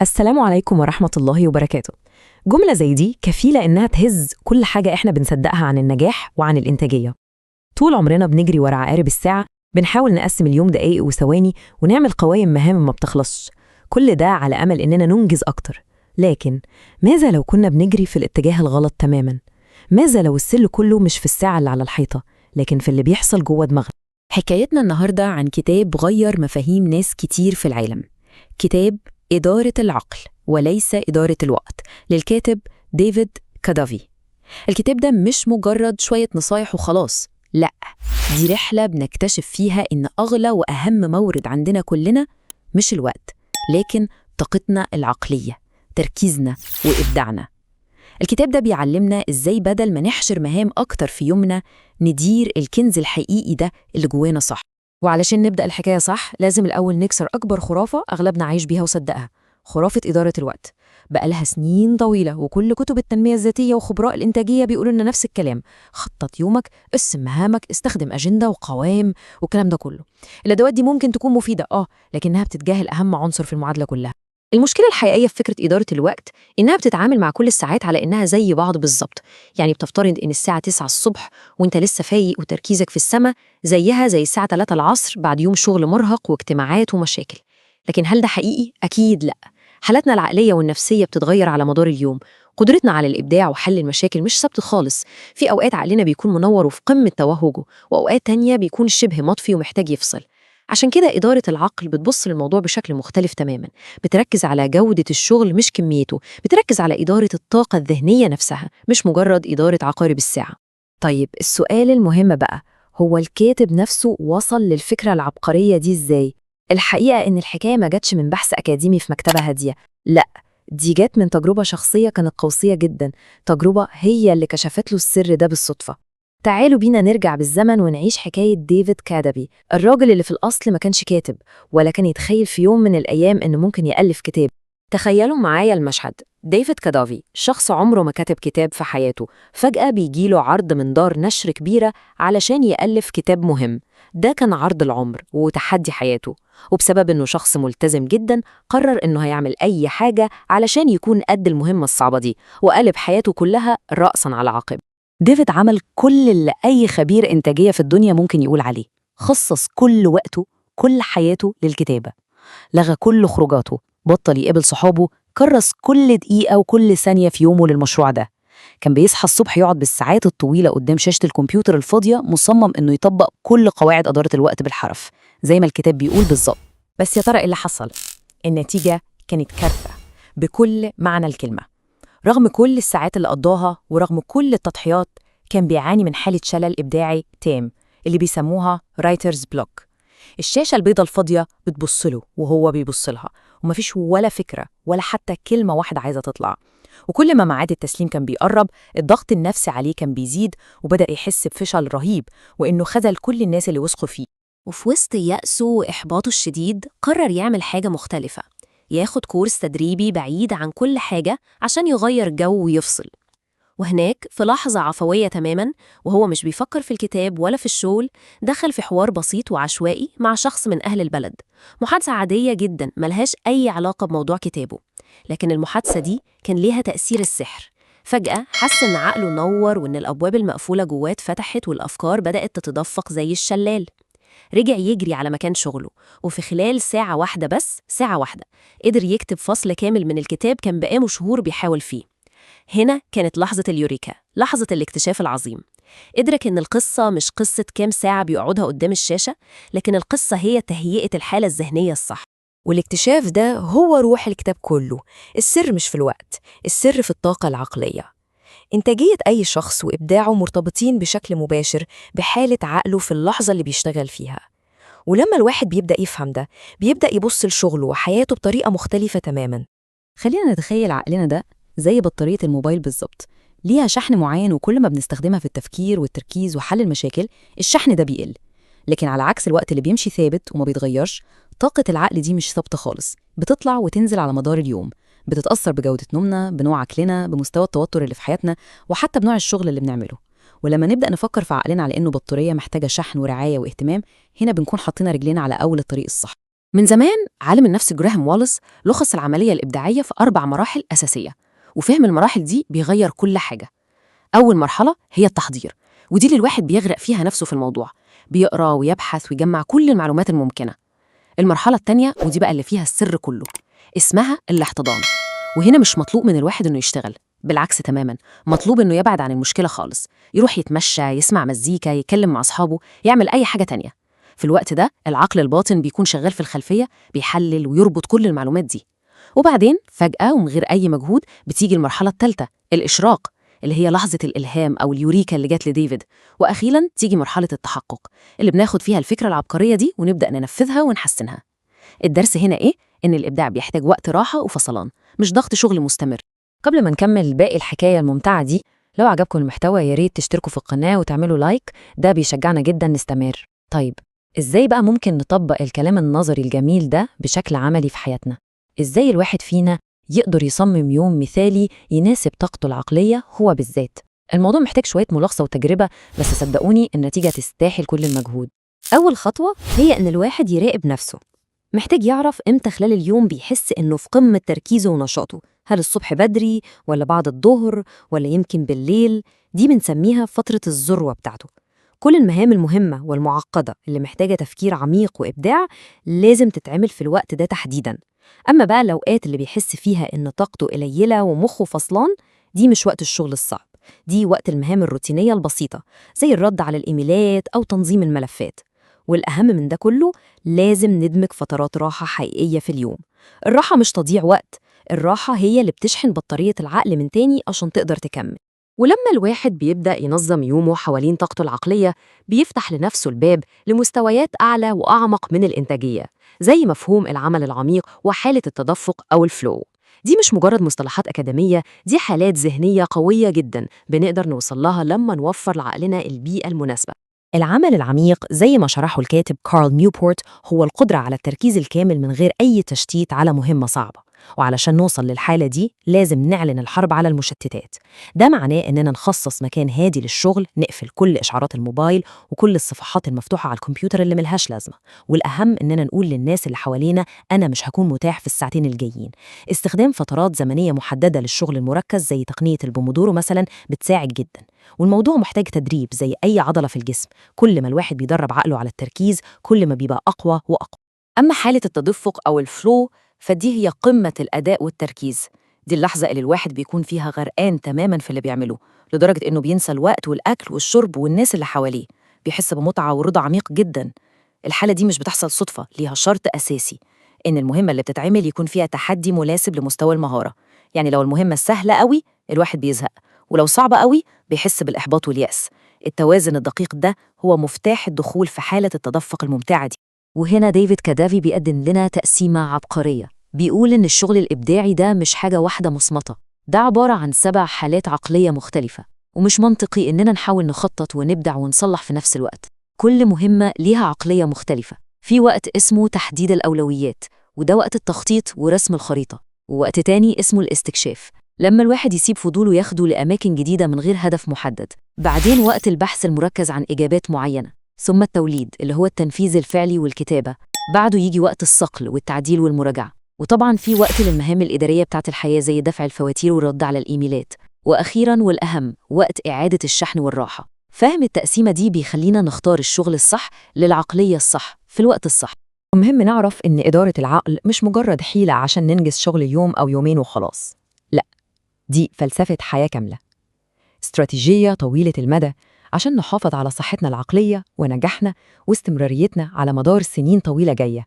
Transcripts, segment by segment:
السلام عليكم ورحمة الله وبركاته. جملة زي دي كفيلة إنها تهز كل حاجة إحنا بنصدقها عن النجاح وعن الإنتاجية. طول عمرنا بنجري ورا عقارب الساعة، بنحاول نقسم اليوم دقايق وثواني ونعمل قوائم مهام ما بتخلصش، كل ده على أمل إننا ننجز أكتر. لكن ماذا لو كنا بنجري في الاتجاه الغلط تماماً؟ ماذا لو السل كله مش في الساعة اللي على الحيطة، لكن في اللي بيحصل جوه دماغنا؟ حكايتنا النهاردة عن كتاب غير مفاهيم ناس كتير في العالم. كتاب إدارة العقل وليس إدارة الوقت، للكاتب ديفيد كادافي. الكتاب ده مش مجرد شوية نصايح وخلاص، لأ، دي رحلة بنكتشف فيها إن أغلى وأهم مورد عندنا كلنا مش الوقت، لكن طاقتنا العقلية، تركيزنا وإبداعنا. الكتاب ده بيعلمنا إزاي بدل ما نحشر مهام أكتر في يومنا، ندير الكنز الحقيقي ده اللي جوانا صح. وعلشان نبدأ الحكاية صح، لازم الأول نكسر أكبر خرافة أغلبنا عايش بيها وصدقها، خرافة إدارة الوقت. بقالها سنين طويلة، وكل كتب التنمية الذاتية وخبراء الإنتاجية بيقولوا لنا نفس الكلام: خطط يومك، قسم مهامك، استخدم أجندة وقوائم والكلام ده كله. الأدوات دي ممكن تكون مفيدة، لكنها بتتجاهل أهم عنصر في المعادلة كلها. المشكلة الحقيقية في فكرة إدارة الوقت إنها بتتعامل مع كل الساعات على إنها زي بعض بالظبط. يعني بتفترض إن الساعة 9 الصبح وإنت لسه فايق وتركيزك في السماء زيها زي الساعة 3 العصر بعد يوم شغل مرهق واجتماعات ومشاكل. لكن هل ده حقيقي؟ أكيد لأ. حالاتنا العقلية والنفسية بتتغير على مدار اليوم. قدرتنا على الإبداع وحل المشاكل مش ثابت خالص. في أوقات عقلنا بيكون منور وفي قمة توهجه، وأوقات تانية بيكون شبه مطفي ومحتاج يفصل. عشان كده إدارة العقل بتبص للموضوع بشكل مختلف تماماً. بتركز على جودة الشغل مش كميته، بتركز على إدارة الطاقة الذهنية نفسها، مش مجرد إدارة عقارب الساعة. طيب السؤال المهم بقى، هو الكاتب نفسه وصل للفكرة العبقرية دي إزاي؟ الحقيقة إن الحكاية ما جاتش من بحث أكاديمي في مكتبة هادية، لأ، دي جات من تجربة شخصية كانت قوسية جداً، تجربة هي اللي كشفت له السر ده بالصدفة. تعالوا بينا نرجع بالزمن ونعيش حكاية ديفيد كادافي، الراجل اللي في الأصل ما كانش كاتب، ولا كان يتخيل في يوم من الأيام إنه ممكن يألف كتاب. تخيلوا معايا المشهد: ديفيد كادافي، شخص عمره ما كتب كتاب في حياته، فجأة بيجيله عرض من دار نشر كبيرة علشان يألف كتاب مهم. ده كان عرض العمر وتحدي حياته، وبسبب إنه شخص ملتزم جدا قرر إنه هيعمل أي حاجة علشان يكون قد المهمة الصعبة دي، وقلب حياته كلها رأسا على عقب. ديفيد عمل كل اللي أي خبير إنتاجية في الدنيا ممكن يقول عليه، خصص كل وقته، كل حياته للكتابة. لغى كل خروجاته، بطل يقابل صحابه، كرس كل دقيقة وكل ثانية في يومه للمشروع ده. كان بيصحى الصبح يقعد بالساعات الطويلة قدام شاشة الكمبيوتر الفاضية، مصمم إنه يطبق كل قواعد إدارة الوقت بالحرف زي ما الكتاب بيقول بالظبط. بس يا ترى إيه اللي حصل؟ النتيجة كانت كارثة بكل معنى الكلمة. رغم كل الساعات اللي قضاها ورغم كل التضحيات، كان بيعاني من حالة شلل إبداعي تام اللي بيسموها رايترز بلوك. الشاشة البيضة الفاضية بتبصله وهو بيبصلها، ومفيش ولا فكرة ولا حتى كلمة واحدة عايزة تطلع. وكل ما ميعاد التسليم كان بيقرب، الضغط النفسي عليه كان بيزيد، وبدأ يحس بفشل رهيب وإنه خذل كل الناس اللي وثقوا فيه. وفي وسط يأسه وإحباطه الشديد، قرر يعمل حاجة مختلفة، ياخد كورس تدريبي بعيد عن كل حاجة عشان يغير جو ويفصل. وهناك في لحظة عفوية تماماً، وهو مش بيفكر في الكتاب ولا في الشغل، دخل في حوار بسيط وعشوائي مع شخص من أهل البلد. محادثة عادية جداً ملهاش أي علاقة بموضوع كتابه، لكن المحادثة دي كان ليها تأثير السحر. فجأة حس إن عقله نور، وإن الأبواب المقفولة جواه اتفتحت، والأفكار بدأت تتدفق زي الشلال. رجع يجري على مكان شغله، وفي خلال ساعة واحدة، بس ساعة واحدة، قدر يكتب فصل كامل من الكتاب كان بقاله شهور بيحاول فيه. هنا كانت لحظة اليوريكا، لحظة الاكتشاف العظيم. إدرك إن القصة مش قصة كام ساعة بيقعدها قدام الشاشة، لكن القصة هي تهيئة الحالة الذهنية الصح. والاكتشاف ده هو روح الكتاب كله. السر مش في الوقت، السر في الطاقة العقلية. إنتاجية أي شخص وإبداعه مرتبطين بشكل مباشر بحالة عقله في اللحظة اللي بيشتغل فيها. ولما الواحد بيبدأ يفهم ده، بيبدأ يبص لشغله وحياته بطريقة مختلفة تماماً. خلينا نتخيل عقلنا ده زي بطارية الموبايل بالظبط، ليها شحن معين، وكل ما بنستخدمها في التفكير والتركيز وحل المشاكل، الشحن ده بيقل. لكن على عكس الوقت اللي بيمشي ثابت وما بيتغيرش، طاقة العقل دي مش ثابتة خالص، بتطلع وتنزل على مدار اليوم، بتتأثر بجودة نومنا، بنوع أكلنا، بمستوى التوتر اللي في حياتنا، وحتى بنوع الشغل اللي بنعمله. ولما نبدأ نفكر في عقلنا على إنه بطارية محتاجة شحن ورعاية واهتمام، هنا بنكون حاطين رجلنا على أول الطريق الصح. من زمان عالم النفس جراهام واليس لخص العملية الإبداعية في 4 مراحل أساسية، وفهم المراحل دي بيغير كل حاجة. أول مرحلة هي التحضير، ودي اللي الواحد بيغرق فيها نفسه في الموضوع، بيقرأ ويبحث ويجمع كل المعلومات الممكنة. المرحلة التانية ودي بقى اللي فيها السر كله، اسمها الاحتضان. وهنا مش مطلوب من الواحد إنه يشتغل، بالعكس تماماً، مطلوب إنه يبعد عن المشكلة خالص، يروح يتمشى، يسمع مزيكا، يتكلم مع أصحابه، يعمل أي حاجة تانية. في الوقت ده العقل الباطن بيكون شغال في الخلفية، بيحلل ويربط كل المعلومات دي. وبعدين فجأة ومن غير أي مجهود بتيجي المرحلة الثالثة، الإشراق، اللي هي لحظة الإلهام أو اليوريكا اللي جات لديفيد. وأخيراً تيجي مرحلة التحقق، اللي بناخد فيها الفكرة العبقرية دي ونبدأ ننفذها ونحسنها. الدرس هنا إيه؟ إن الإبداع بيحتاج وقت راحة وفصلان، مش ضغط شغل مستمر. قبل ما نكمل باقي الحكاية الممتعة دي، لو عجبكم المحتوى يا ريت تشتركوا في القناة وتعملوا لايك، ده بيشجعنا جدا نستمر. طيب، إزاي بقى ممكن نطبق الكلام النظري الجميل ده بشكل عملي في حياتنا؟ إزاي الواحد فينا يقدر يصمم يوم مثالي يناسب طاقته العقلية هو بالذات؟ الموضوع محتاج شوية ملاحظة وتجربة، بس صدقوني النتيجة تستاهل كل المجهود. أول خطوة هي إن الواحد يراقب نفسه. محتاج يعرف إمتى خلال اليوم بيحس إنه في قمة تركيزه ونشاطه، هل الصبح بدري ولا بعد الظهر ولا يمكن بالليل. دي بنسميها فترة الذروة بتاعته. كل المهام المهمة والمعقدة اللي محتاجة تفكير عميق وإبداع لازم تتعمل في الوقت ده تحديداً. أما بقى الأوقات اللي بيحس فيها إن طاقته قليلة ومخه فصلان، دي مش وقت الشغل الصعب، دي وقت المهام الروتينية البسيطة زي الرد على الإيميلات أو تنظيم الملفات. والأهم من ده كله، لازم ندمج فترات راحة حقيقية في اليوم. الراحة مش تضييع وقت، الراحة هي اللي بتشحن بطارية العقل من تاني عشان تقدر تكمل. ولما الواحد بيبدأ ينظم يومه حوالين طاقته العقلية، بيفتح لنفسه الباب لمستويات أعلى وأعمق من الإنتاجية، زي مفهوم العمل العميق وحالة التدفق أو الفلو. دي مش مجرد مصطلحات أكاديمية، دي حالات ذهنية قوية جدا بنقدر نوصل لها لما نوفر لعقلنا البيئة المناسبة. العمل العميق زي ما شرحه الكاتب كارل نيوبورت هو القدرة على التركيز الكامل من غير أي تشتيت على مهمة صعبة. وعلشان نوصل للحالة دي لازم نعلن الحرب على المشتتات. ده معناه إننا نخصص مكان هادي للشغل، نقفل كل إشعارات الموبايل وكل الصفحات المفتوحة على الكمبيوتر اللي ملهاش لازمة. والأهم إننا نقول للناس اللي حوالينا أنا مش هكون متاح في الساعتين الجايين. استخدام فترات زمنية محددة للشغل المركز زي تقنية البومودورو مثلا بتساعد جدا. والموضوع محتاج تدريب زي أي عضلة في الجسم، كل ما الواحد بيدرب عقله على التركيز كل ما بيبقى أقوى وأقوى. أما حالة التدفق أو الفلو فدي هي قمة الأداء والتركيز. دي اللحظة اللي الواحد بيكون فيها غرقان تماماً في اللي بيعمله، لدرجة إنه بينسى الوقت والأكل والشرب والناس اللي حواليه، بيحس بمتعة ورضا عميق جداً. الحالة دي مش بتحصل صدفة، ليها شرط أساسي، إن المهمة اللي بتتعمل يكون فيها تحدي مناسب لمستوى المهارة. يعني لو المهمة سهلة قوي الواحد بيزهق، ولو صعبة قوي بيحس بالإحباط واليأس. التوازن الدقيق ده هو مفتاح الدخول في حالة التدفق الممتعة دي. وهنا ديفيد كادافي بيقدم لنا تقسيمة عبقرية، بيقول إن الشغل الإبداعي ده مش حاجة واحدة مصمتة، ده عبارة عن 7 حالات عقلية مختلفة، ومش منطقي إننا نحاول نخطط ونبدع ونصلح في نفس الوقت. كل مهمة ليها عقلية مختلفة. في وقت اسمه تحديد الأولويات، وده وقت التخطيط ورسم الخريطة. ووقت تاني اسمه الاستكشاف، لما الواحد يسيب فضوله ياخده لأماكن جديدة من غير هدف محدد. بعدين وقت البحث المركز عن إجابات معينة. ثم التوليد اللي هو التنفيذ الفعلي والكتابة. بعده يجي وقت الصقل والتعديل والمراجعة. وطبعاً في وقت للمهام الإدارية بتاعت الحياة زي دفع الفواتير والرد على الإيميلات. وأخيراً والأهم، وقت إعادة الشحن والراحة. فهم التقسيمة دي بيخلينا نختار الشغل الصح للعقلية الصح في الوقت الصح. مهم نعرف إن إدارة العقل مش مجرد حيلة عشان ننجز شغل يوم أو يومين وخلاص. لا، دي فلسفة حياة كاملة، استراتيجية طويلة المدى عشان نحافظ على صحتنا العقلية ونجاحنا واستمراريتنا على مدار سنين طويلة جاية.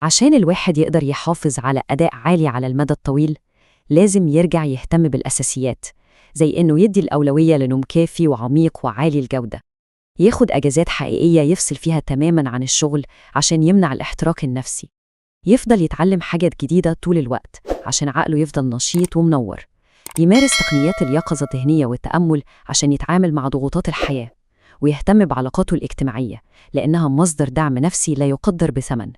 عشان الواحد يقدر يحافظ على أداء عالي على المدى الطويل، لازم يرجع يهتم بالأساسيات، زي إنه يدي الأولوية لنوم كافي وعميق وعالي الجودة، ياخد أجازات حقيقية يفصل فيها تماماً عن الشغل عشان يمنع الاحتراق النفسي، يفضل يتعلم حاجات جديدة طول الوقت عشان عقله يفضل نشيط ومنور، يمارس تقنيات اليقظة الذهنية والتأمل عشان يتعامل مع ضغوطات الحياة، ويهتم بعلاقاته الاجتماعية لأنها مصدر دعم نفسي لا يقدر بثمن.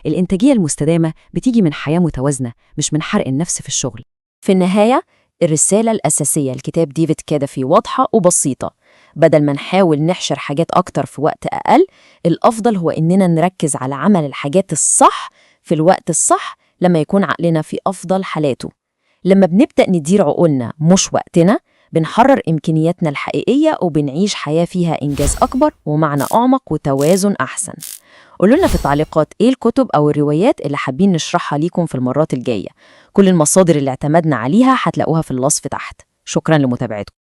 الإنتاجية المستدامة بتيجي من حياة متوازنة، مش من حرق النفس في الشغل. في النهاية، الرسالة الأساسية لكتاب ديفيد كادافي واضحة وبسيطة. بدل ما نحاول نحشر حاجات أكتر في وقت أقل، الأفضل هو إننا نركز على عمل الحاجات الصح في الوقت الصح لما يكون عقلنا في أفضل حالاته. لما بنبدأ ندير عقولنا مش وقتنا، بنحرر إمكانياتنا الحقيقية وبنعيش حياة فيها إنجاز أكبر ومعنى أعمق وتوازن أحسن. قولوا لنا في التعليقات إيه الكتب أو الروايات اللي حابين نشرحها ليكم في المرات الجاية. كل المصادر اللي اعتمدنا عليها هتلاقوها في الوصف تحت. شكراً لمتابعتكم.